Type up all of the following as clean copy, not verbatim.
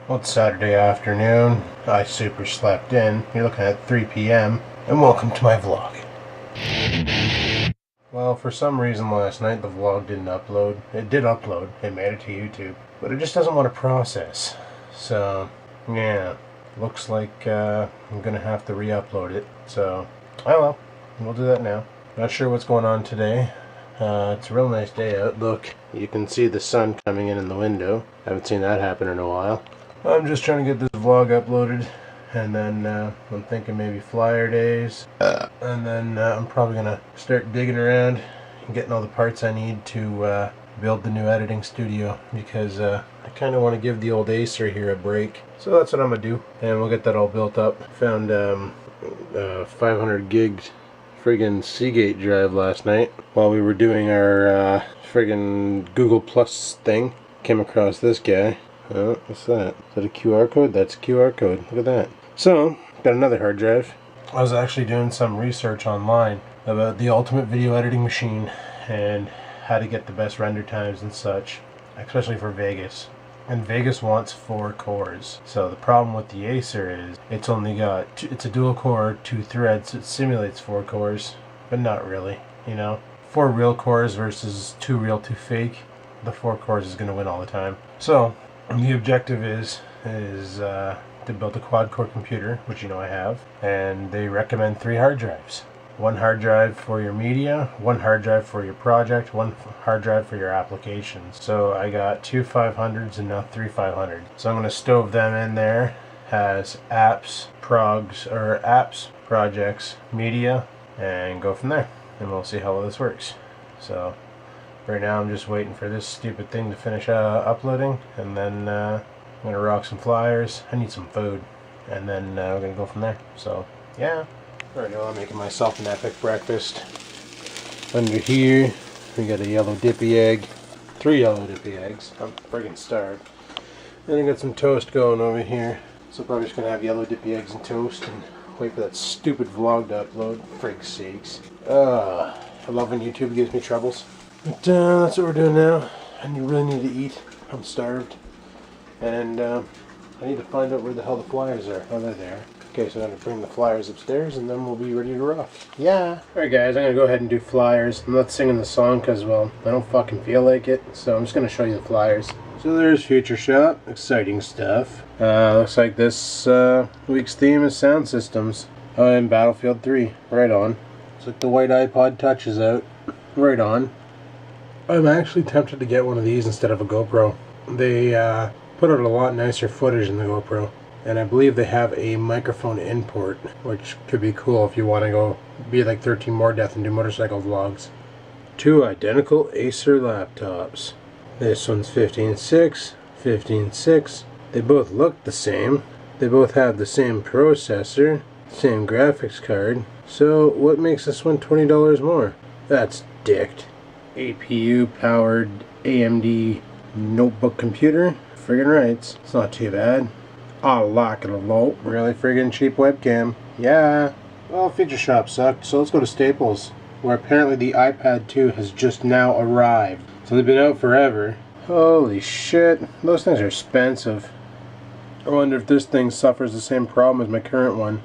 Well, it's Saturday afternoon. I super slept in. You're looking at 3 p.m. and welcome to my vlog. Well, for some reason last night the vlog didn't upload. It did upload. It made it to YouTube. But it just doesn't want to process. So, yeah. Looks like I'm going to have to re-upload it. So, oh well. We'll do that now. Not sure what's going on today. It's a real nice day out. Look, you can see the sun coming in the window. Haven't seen that happen in a while. I'm just trying to get this vlog uploaded, and then I'm thinking maybe flyer days, and then I'm probably gonna start digging around and getting all the parts I need to build the new editing studio, because I kind of want to give the old Acer here a break. So that's what I'm gonna do, and we'll get that all built up. Found 500 gigs friggin' Seagate drive last night while we were doing our friggin' Google Plus thing. Came across this guy. Oh, what's that? Is that a QR code? That's a QR code. Look at that. So, got another hard drive. I was actually doing some research online about the ultimate video editing machine and how to get the best render times and such, especially for Vegas. And Vegas wants 4 cores. So the problem with the Acer is it's only got it's a dual core, 2 threads. So it simulates 4 cores, but not really. You know, 4 real cores versus 2 real, 2 fake. The 4 cores is going to win all the time. So the objective is to build a quad-core computer, which you know I have, and they recommend 3 hard drives. 1 hard drive for your media, 1 hard drive for your project, 1 hard drive for your applications. So I got 2 500s and now 3 500s. So I'm going to stove them in there as apps, projects, media, and go from there. And we'll see how well this works. So right now I'm just waiting for this stupid thing to finish uploading, and then I'm going to rock some flyers. I need some food, and then we're going to go from there. So yeah. Right now I'm making myself an epic breakfast. Under here we got a yellow dippy egg, 3 yellow dippy eggs. I'm friggin' starved. And I got some toast going over here. So probably just going to have yellow dippy eggs and toast and wait for that stupid vlog to upload. Frig sakes. I love when YouTube gives me troubles. But that's what we're doing now. And you really need to eat. I'm starved. And I need to find out where the hell the flyers are. Oh, they're there. Okay, so I'm going to bring the flyers upstairs and then we'll be ready to rock. Yeah! Alright guys, I'm going to go ahead and do flyers. I'm not singing the song because, well, I don't fucking feel like it. So I'm just going to show you the flyers. So there's Future Shop. Exciting stuff. Looks like this week's theme is sound systems. Oh, and Battlefield 3. Right on. Looks like the white iPod Touch is out. Right on. I'm actually tempted to get one of these instead of a GoPro. They put out a lot nicer footage than the GoPro. And I believe they have a microphone import, which could be cool if you want to go be like 13 More Death and do motorcycle vlogs. 2 identical Acer laptops. This one's 15.6, 15.6. They both look the same. They both have the same processor, same graphics card. So what makes this one $20 more? That's dicked. APU powered AMD notebook computer. Friggin' rights. It's not too bad. I like it a lot. Really friggin' cheap webcam. Yeah. Well, Feature Shop sucked, so let's go to Staples, where apparently the iPad 2 has just now arrived. So they've been out forever. Holy shit. Those things are expensive. I wonder if this thing suffers the same problem as my current one.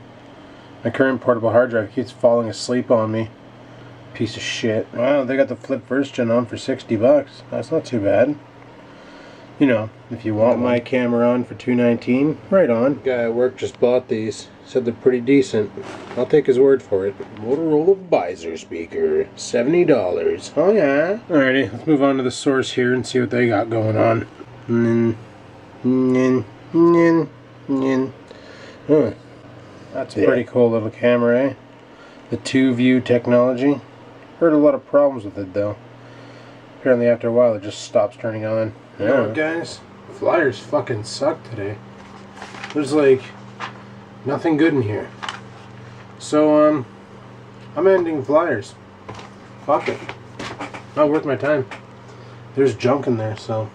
My current portable hard drive keeps falling asleep on me. Piece of shit. Wow, they got the Flip 1st Gen on for $60. That's not too bad. You know, if you want my camera on for $219, right on. Guy at work just bought these. Said they're pretty decent. I'll take his word for it. Motorola Visor speaker, $70. Oh yeah. Alrighty, let's move on to the source here and see what they got going on. Huh. That's a pretty cool little camera, eh? The 2-view technology. Heard a lot of problems with it though. Apparently after a while it just stops turning on. You know what, guys? Flyers fucking suck today. There's like nothing good in here. So I'm ending flyers. Fuck it. Not worth my time. There's junk in there, so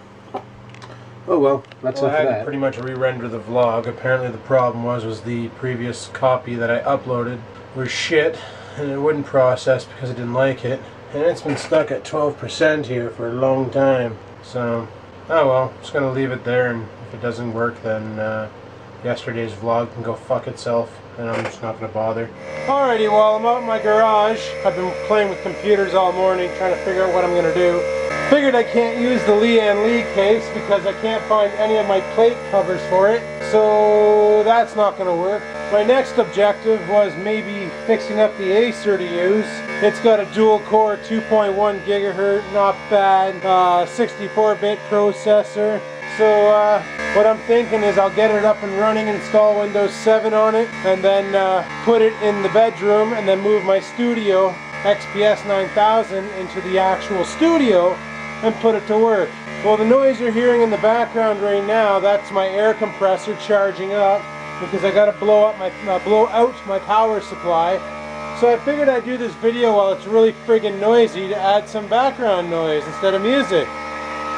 oh well, that's it for that. I had to pretty much re-render the vlog. Apparently the problem was the previous copy that I uploaded was shit, and it wouldn't process because I didn't like it. And it's been stuck at 12% here for a long time. So oh well, just gonna leave it there and If it doesn't work, then yesterday's vlog can go fuck itself, and I'm just not going to bother. Alrighty, well, I'm out in my garage. I've been playing with computers all morning trying to figure out what I'm going to do. Figured I can't use the Lian Li case because I can't find any of my plate covers for it, so that's not going to work. My next objective was maybe fixing up the Acer to use. It's got a dual core 2.1 gigahertz, not bad, 64-bit processor. So what I'm thinking is I'll get it up and running, install Windows 7 on it, and then put it in the bedroom, and then move my studio XPS 9000 into the actual studio and put it to work. Well, the noise you're hearing in the background right now, that's my air compressor charging up because I got to blow out my power supply. So I figured I'd do this video while it's really friggin' noisy to add some background noise instead of music.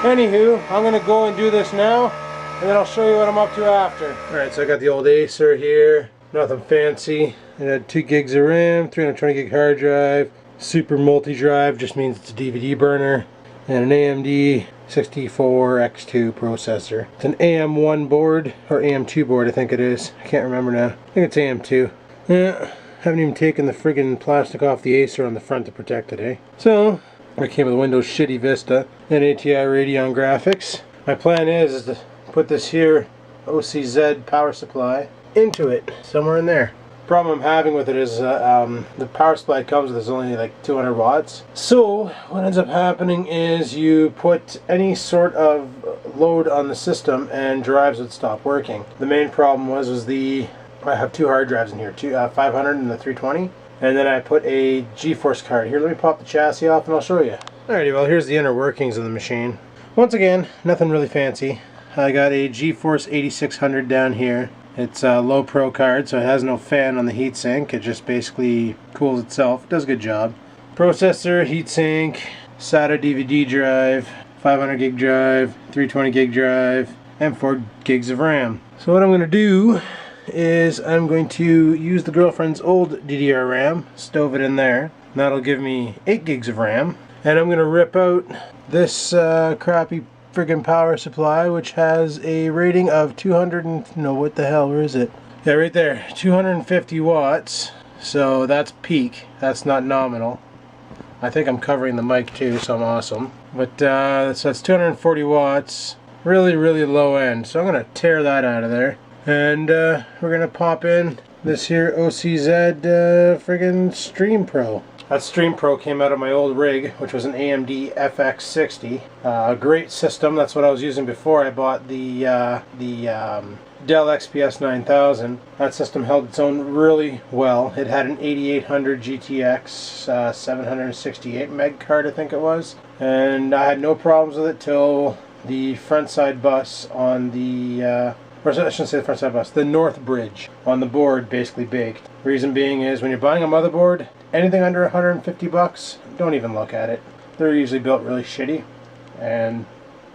Anywho, I'm gonna go and do this now, and then I'll show you what I'm up to after. Alright, so I got the old Acer here, nothing fancy. It had 2 gigs of RAM, 320 gig hard drive, super multi-drive, just means it's a DVD burner, and an AMD 64X2 processor. It's an AM1 board, or AM2 board I think it is. I can't remember now. I think it's AM2. Yeah, haven't even taken the friggin' plastic off the Acer on the front to protect it, eh? So, I came with a Windows Shitty Vista and ATI Radeon graphics. My plan is to put this here OCZ power supply into it, somewhere in there. Problem I'm having with it is the power supply it comes with is only like 200 watts. So what ends up happening is you put any sort of load on the system and drives would stop working. The main problem was I have 2 hard drives in here, 500 and the 320. And then I put a GeForce card. Here, let me pop the chassis off and I'll show you. Alrighty, well here's the inner workings of the machine. Once again, nothing really fancy. I got a GeForce 8600 down here. It's a low pro card, so it has no fan on the heatsink. It just basically cools itself. It does a good job. Processor, heatsink, SATA DVD drive, 500 gig drive, 320 gig drive, and 4 gigs of RAM. So what I'm going to do is I'm going to use the girlfriend's old DDR RAM, stove it in there. That'll give me 8 gigs of RAM. And I'm going to rip out this crappy friggin' power supply, which has a rating of 200 and, no, what the hell, where is it? Yeah, right there, 250 watts. So that's peak, that's not nominal. I think I'm covering the mic too, so I'm awesome. But so that's 240 watts, really, really low end. So I'm going to tear that out of there. And we're going to pop in this here OCZ friggin' Stream Pro. That Stream Pro came out of my old rig, which was an AMD FX60. Great system, that's what I was using before I bought the Dell XPS 9000. That system held its own really well. It had an 8800 GTX 768 meg card, I think it was. And I had no problems with it till the front side bus on the or I shouldn't say the front side bus, the north bridge on the board basically baked. Reason being is when you're buying a motherboard, anything under 150 bucks, don't even look at it. They're usually built really shitty, and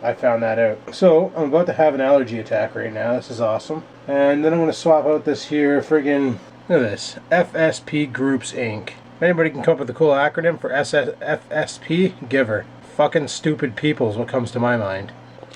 I found that out. So I'm about to have an allergy attack right now. This is awesome. And then I'm going to swap out this here friggin', look at this, FSP Groups Inc. If anybody can come up with a cool acronym for FSP, give her. Fucking stupid people is what comes to my mind.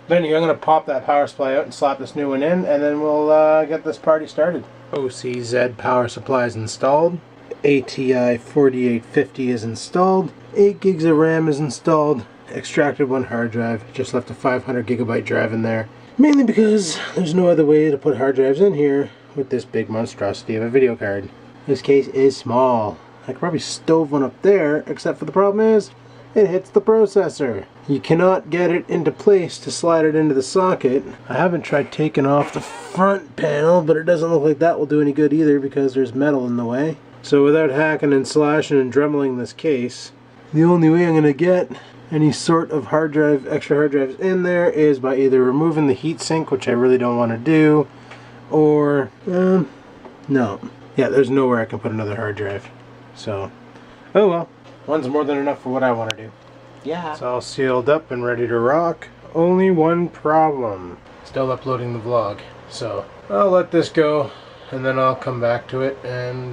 But anyway, I'm going to pop that power supply out and slap this new one in, and then we'll get this party started. OCZ power supply is installed. ATI 4850 is installed. 8 gigs of RAM is installed. Extracted 1 hard drive. Just left a 500 gigabyte drive in there. Mainly because there's no other way to put hard drives in here with this big monstrosity of a video card. This case is small. I could probably stove one up there, except for the problem is it hits the processor. You cannot get it into place to slide it into the socket. I haven't tried taking off the front panel, but it doesn't look like that will do any good either because there's metal in the way. So without hacking and slashing and dremeling this case, the only way I'm going to get any sort of hard drive, extra hard drives in there is by either removing the heatsink, which I really don't want to do, or, no. Yeah, there's nowhere I can put another hard drive. So, oh well. One's more than enough for what I want to do. Yeah. It's all sealed up and ready to rock. Only one problem. Still uploading the vlog. So I'll let this go and then I'll come back to it and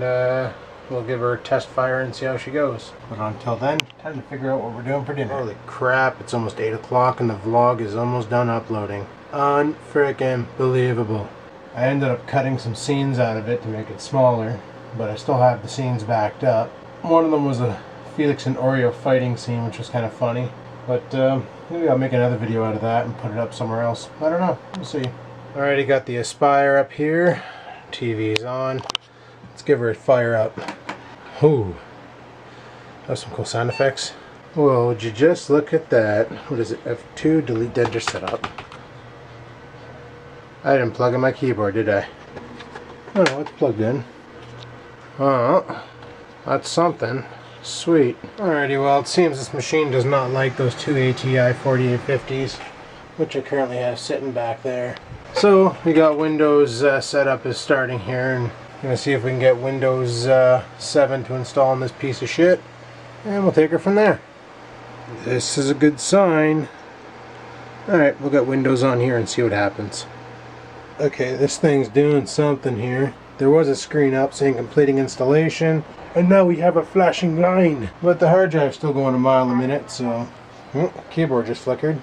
we'll give her a test fire and see how she goes. But until then, time to figure out what we're doing for dinner. Holy crap, it's almost 8 o'clock and the vlog is almost done uploading. Unfreaking believable. I ended up cutting some scenes out of it to make it smaller, but I still have the scenes backed up. One of them was a Felix and Oreo fighting scene, which was kind of funny. But maybe I'll make another video out of that and put it up somewhere else. I don't know. We'll see. Alrighty, got the Aspire up here. TV's on. Let's give her a fire up. Ooh. That's some cool sound effects. Well, would you just look at that. What is it? F2, delete Dender setup. I didn't plug in my keyboard, did I? Oh no, it's plugged in. Oh, that's something. Sweet. Alrighty, well, it seems this machine does not like those two ATI 4850s, which I currently have sitting back there. So, we got Windows setup is starting here, and I'm going to see if we can get Windows 7 to install on this piece of shit, and we'll take her from there. This is a good sign. Alright, we'll get Windows on here and see what happens. Okay, this thing's doing something here. There was a screen up saying completing installation, and now we have a flashing line. But the hard drive's still going a mile a minute, so... keyboard just flickered.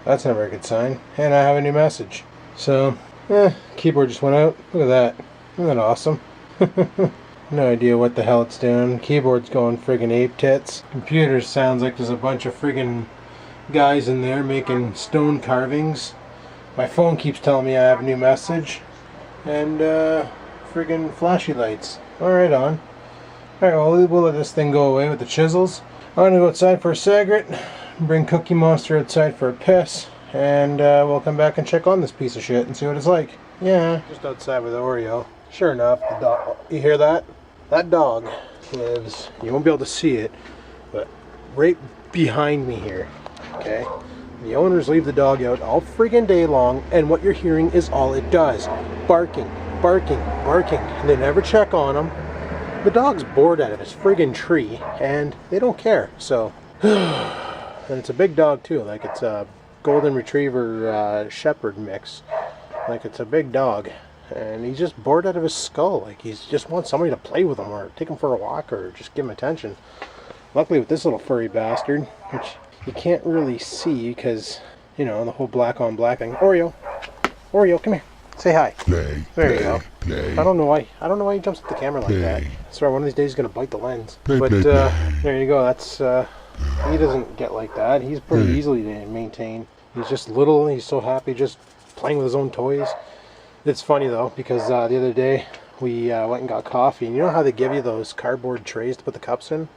That's never a good sign. And I have a new message. So, keyboard just went out. Look at that. Isn't that awesome? No idea what the hell it's doing. Keyboard's going friggin' ape tits. Computer sounds like there's a bunch of friggin' guys in there making stone carvings. My phone keeps telling me I have a new message. And friggin' flashy lights. Alright on. Alright, well, we'll let this thing go away with the chisels. I'm gonna go outside for a cigarette, bring Cookie Monster outside for a piss, and we'll come back and check on this piece of shit and see what it's like. Yeah, just outside with Oreo. Sure enough, the dog, you hear that? That dog lives, you won't be able to see it, but right behind me here, okay? The owners leave the dog out all friggin' day long, and what you're hearing is all it does. Barking, barking, barking, and they never check on him. The dog's bored out of his friggin' tree, and they don't care, so... And it's a big dog, too, like it's a golden retriever shepherd mix. Like, it's a big dog, and he's just bored out of his skull. Like, he just wants somebody to play with him, or take him for a walk, or just give him attention. Luckily, with this little furry bastard, which you can't really see, because, you know, the whole black on black thing. Oreo! Oreo, come here. Say hi. Play, there play, you go. play. I don't know why he jumps at the camera like that. I swear one of these days he's gonna bite the lens. Play, but play, there you go. That's he doesn't get like that. He's pretty easily to maintain. He's just little. He's so happy just playing with his own toys. It's funny though, because the other day we went and got coffee, and you know how they give you those cardboard trays to put the cups in?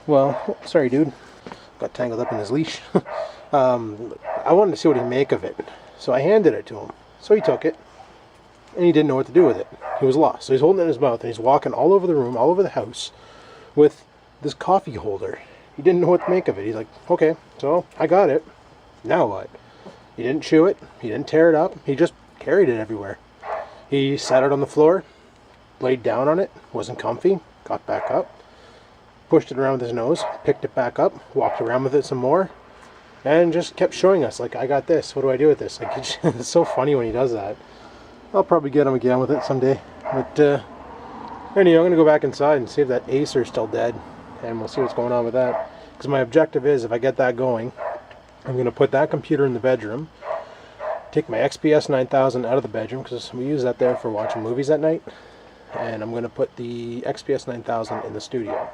Well, sorry dude, got tangled up in his leash. I wanted to see what he'd make of it, so I handed it to him. So he took it, and he didn't know what to do with it. He was lost. So he's holding it in his mouth, and he's walking all over the room, all over the house, with this coffee holder. He didn't know what to make of it. He's like, okay, so I got it. Now what? He didn't chew it. He didn't tear it up. He just carried it everywhere. He sat it on the floor, laid down on it, wasn't comfy, got back up, pushed it around with his nose, picked it back up, walked around with it some more, and just kept showing us, like, I got this, what do I do with this? Like, it's so funny when he does that. I'll probably get him again with it someday. But, anyway, I'm going to go back inside and see if that Acer is still dead, and we'll see what's going on with that. Because my objective is, if I get that going, I'm going to put that computer in the bedroom, take my XPS 9000 out of the bedroom, because we use that there for watching movies at night, and I'm going to put the XPS 9000 in the studio.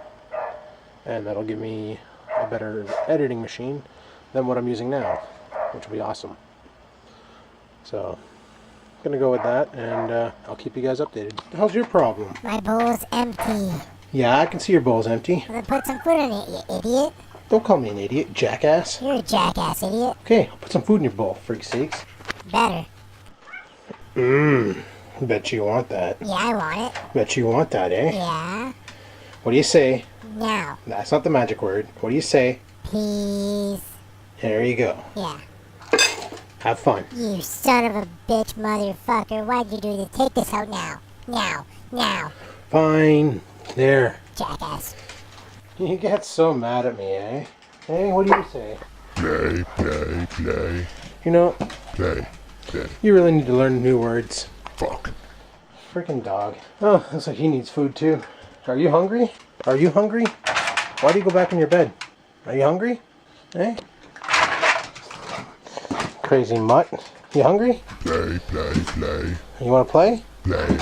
And that'll give me a better editing machine than what I'm using now, which will be awesome. So, I'm gonna go with that, and I'll keep you guys updated. How's your problem? My bowl's empty. Yeah, I can see your bowl's empty. Well, then put some food in it, you idiot. Don't call me an idiot, jackass. You're a jackass, idiot. Okay, I'll put some food in your bowl, freak sakes. Better. Bet you want that. Yeah, I want it. Bet you want that, eh? Yeah. What do you say? Now. That's not the magic word. What do you say? Peace. There you go. Yeah. Have fun. You son of a bitch motherfucker. Why'd you do this? Take this out now. Now. Now. Fine. There. Jackass. You get so mad at me, eh? Hey, what do you say? Play, play, play. You know, Play, play. you really need to learn new words. Fuck. Freaking dog. Oh, looks like he needs food too. Are you hungry? Are you hungry? Why do you go back in your bed? Are you hungry? Eh? Crazy mutt. You hungry? Play. You want to play? Play.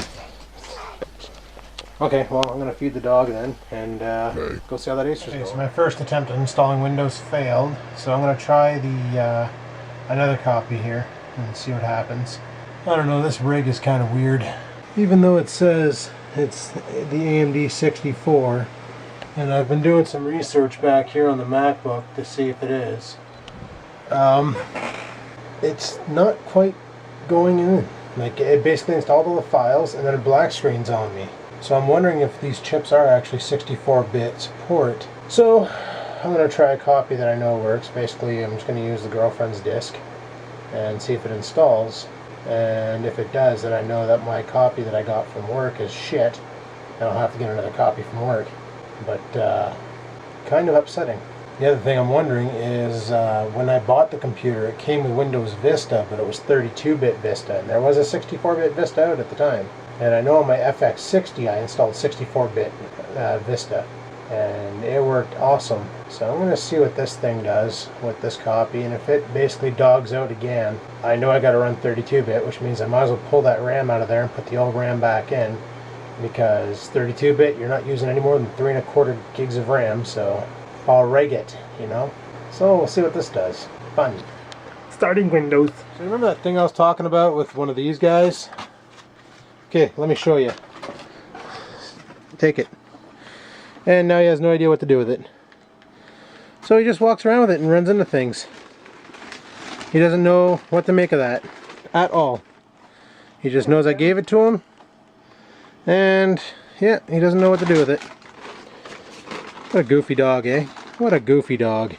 Okay, well, I'm going to feed the dog then, and go see how that Acer's going. So my first attempt at installing Windows failed, so I'm going to try the another copy here and see what happens. I don't know, this rig is kind of weird. Even though it says it's the AMD 64, and I've been doing some research back here on the MacBook to see if it is. It's not quite going in. Like, it basically installed all the files and then it black screens on me. So I'm wondering if these chips are actually 64-bit support. So I'm going to try a copy that I know works. Basically, I'm just going to use the girlfriend's disk and see if it installs. And if it does, then I know that my copy that I got from work is shit. And I'll have to get another copy from work. But kind of upsetting. The other thing I'm wondering is when I bought the computer, it came with Windows Vista, but it was 32-bit Vista. And there was a 64-bit Vista out at the time. And I know on my FX60 I installed 64-bit Vista, and it worked awesome. So I'm going to see what this thing does with this copy, and if it basically dogs out again, I know I got to run 32-bit, which means I might as well pull that RAM out of there and put the old RAM back in, because 32-bit you're not using any more than 3¼ gigs of RAM, so I'll rig it, you know. So we'll see what this does. Fun. Starting Windows. So remember that thing I was talking about with one of these guys? Okay, let me show you. Take it. And now he has no idea what to do with it. So he just walks around with it and runs into things. He doesn't know what to make of that at all. He just knows I gave it to him. And yeah, he doesn't know what to do with it. What a goofy dog, eh? What a goofy dog.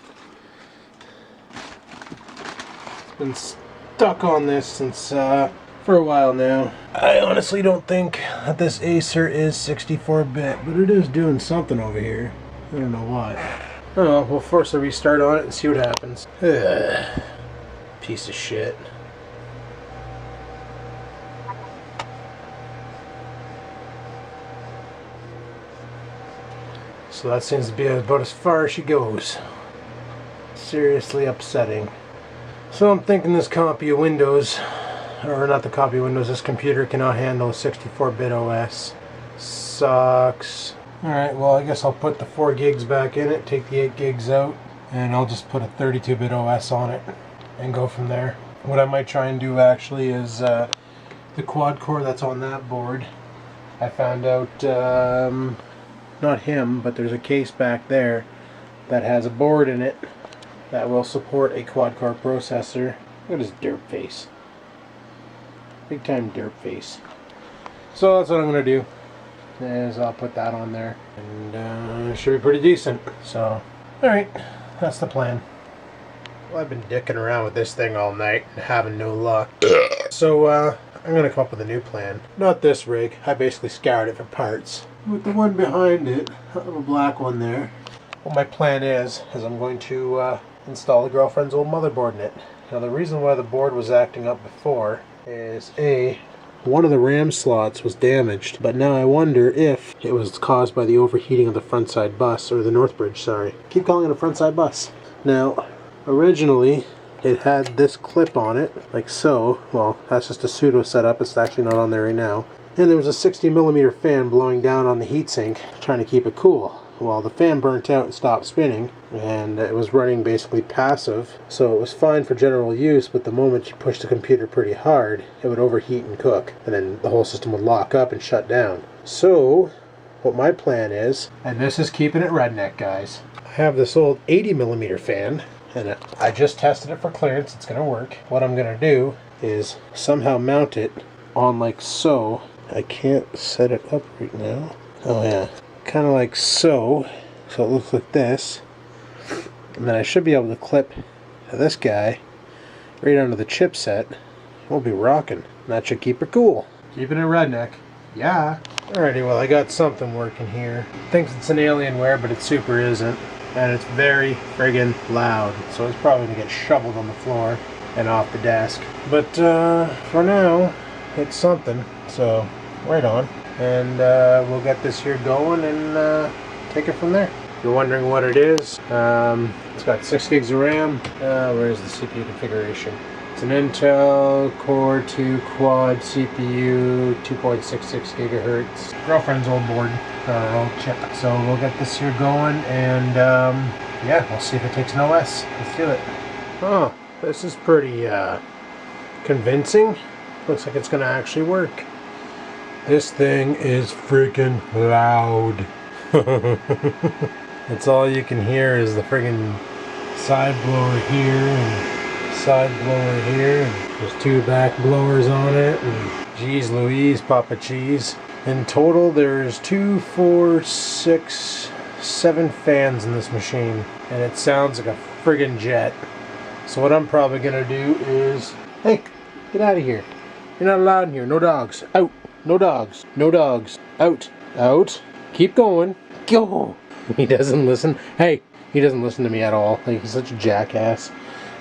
It's been stuck on this since for a while now. I honestly don't think that this Acer is 64-bit, but it is doing something over here. I don't know what. Oh well, we'll force a restart on it and see what happens. Ugh. Piece of shit. So that seems to be about as far as she goes. Seriously upsetting. So I'm thinking this copy of Windows, or not the copy of Windows, this computer cannot handle a 64-bit OS. Sucks. Alright, well I guess I'll put the 4 gigs back in it, take the 8 gigs out, and I'll just put a 32-bit OS on it and go from there. What I might try and do actually is the quad core that's on that board. I found out, not him, but there's a case back there that has a board in it that will support a quad core processor. Look at his derp face. Big time derp face. So that's what I'm going to do, is I'll put that on there, and it should be pretty decent. So, alright, that's the plan. Well, I've been dicking around with this thing all night and having no luck. So I'm going to come up with a new plan. Not this rig, I basically scoured it for parts. With the one behind it, that little black one there. What my plan is I'm going to install the girlfriend's old motherboard in it. Now the reason why the board was acting up before is one of the RAM slots was damaged, but now I wonder if it was caused by the overheating of the front side bus, or the north bridge, sorry. Keep calling it a front side bus. Now, originally it had this clip on it, like so. Well, that's just a pseudo setup, it's actually not on there right now. And there was a 60mm fan blowing down on the heatsink, trying to keep it cool. Well, the fan burnt out and stopped spinning, and it was running basically passive, so it was fine for general use, but the moment you pushed the computer pretty hard, it would overheat and cook, and then the whole system would lock up and shut down. So, what my plan is, and this is keeping it redneck, guys, I have this old 80mm fan, and I just tested it for clearance, it's going to work. What I'm going to do is somehow mount it on like so. I can't set it up right now. Oh yeah. Kind of like so. So it looks like this. And then I should be able to clip this guy right onto the chipset. We'll be rocking. And that should keep her cool. Keeping it redneck. Yeah. Alrighty, well I got something working here. Thinks it's an Alienware, but it super isn't. And it's very friggin' loud. So it's probably going to get shoveled on the floor and off the desk. But for now, it's something. So, right on. And we'll get this here going and take it from there. If you're wondering what it is, it's got 6 gigs of RAM. Where's the CPU configuration? It's an Intel Core 2 Quad CPU, 2.66 gigahertz. Girlfriend's old board, old chip. So we'll get this here going, and yeah, we'll see if it takes an OS. Let's do it. Oh, this is pretty convincing. Looks like it's gonna actually work. This thing is freaking loud. That's all you can hear is the friggin' side blower here and side blower here. And there's 2 back blowers on it. And geez Louise, Papa Cheese. In total, there's 2, 4, 6, 7 fans in this machine, and it sounds like a friggin' jet. So what I'm probably gonna do is, hey, get out of here. You're not allowed in here. No dogs. Out. No dogs. No dogs. Out. Out. Keep going. Go. He doesn't listen. Hey, he doesn't listen to me at all. Like, he's such a jackass.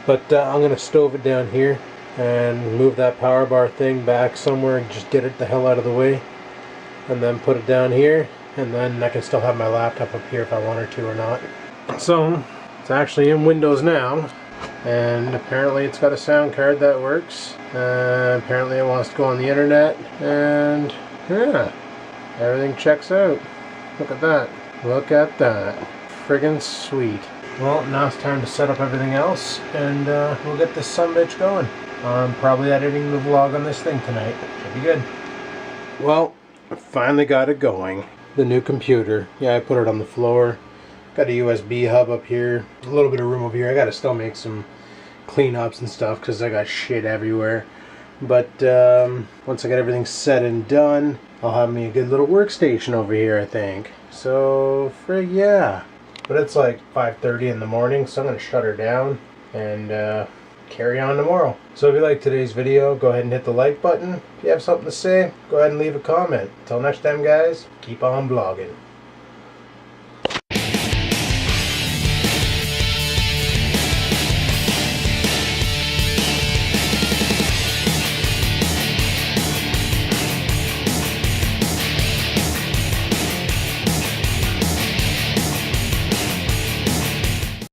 But I'm gonna stove it down here and move that power bar thing back somewhere and just get it the hell out of the way, and then put it down here, and then I can still have my laptop up here if I wanted to or not. So it's actually in Windows now, and apparently it's got a sound card that works. Apparently it wants to go on the internet, and yeah, everything checks out. Look at that. Look at that. Friggin' sweet. Well, now it's time to set up everything else, and we'll get this sumbitch going. I'm probably editing the vlog on this thing tonight. Should be good. Well, I finally got it going. The new computer. Yeah, I put it on the floor. Got a USB hub up here. A little bit of room over here. I gotta still make some cleanups and stuff because I got shit everywhere. But once I get everything set and done, I'll have me a good little workstation over here, I think. So, frig yeah. But it's like 5:30 in the morning, so I'm going to shut her down and carry on tomorrow. So if you like today's video, go ahead and hit the like button. If you have something to say, go ahead and leave a comment. Until next time, guys, keep on blogging.